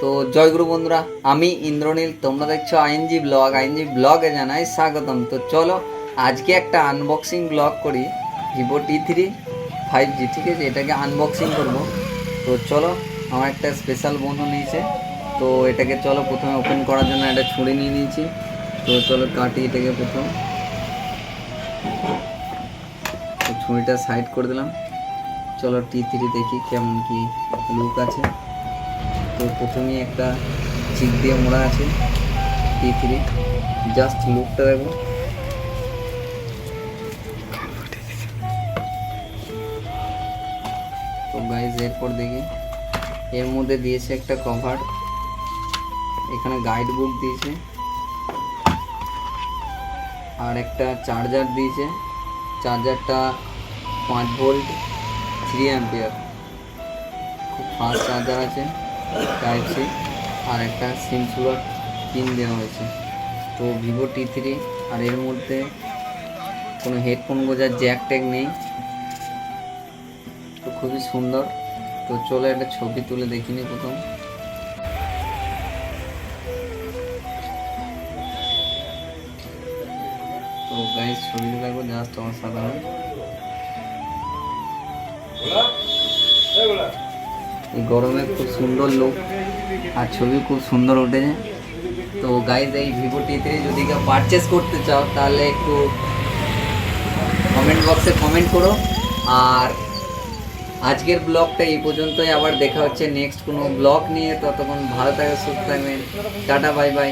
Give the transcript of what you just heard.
তো জয়গুরু বন্ধুরা, আমি ইন্দ্রনীল, তোমরা দেখছো আইএনজি ব্লগ। আইএনজি ব্লগে জানাই স্বাগতম। তো চলো আজকে একটা আনবক্সিং ব্লগ করি ভিভো T3 5G, ঠিক আছে? এটাকে আনবক্সিং করব। তো চলো, আমার একটা স্পেশাল বন্ধু নিয়েছে, তো এটাকে চলো প্রথমে ওপেন করার জন্য একটা ছুরি নিয়ে নিয়েছি। তো চলো কাটি এটাকে প্রথম। তো ছুরিটা সাইড করে দিলাম। চলো T3 দেখি কেমন কি লুক আছে। তো প্রথমেই একটা চিক দিয়ে মোড়া আছে T3, জাস্ট লুকটা দেখো। তো গাইজ এরপর দেখি এর মধ্যে দিয়েছে একটা কভার, এখানে গাইড বুক দিয়েছে, আর একটা চার্জার দিয়েছে। চার্জারটা 5 ভোল্ট 3 অ্যাম্পিয়ার, খুব ফাস্ট চার্জার আছে, টাইপ সি। আর একটা সিম স্লট পিন দেওয়া হয়েছে। তো ভিভো T3, আর এর মধ্যে কোনো হেডফোন গোজার জ্যাক ট্যাগ নেই। তো খুবই সুন্দর। তো চলো একটা ছবি তুলে দেখিনি প্রথম। তো গাইস ছবিটা দেখো, জাস্ট অসাধারণ। এই গরমে খুব সুন্দর লুক আর ছবি খুব সুন্দর উঠেছে। তো গাইজ এই ভিভো T3 যদি কেউ পারচেস করতে চাও তাহলে একটু কমেন্ট বক্সে কমেন্ট করো। আর আজকের ব্লগটা এই পর্যন্তই, আবার দেখা হচ্ছে নেক্সট কোনো ব্লগ নিয়ে। ততক্ষণ ভালো থাকবে, সুস্থ থাকবেন, টাটা বাই বাই।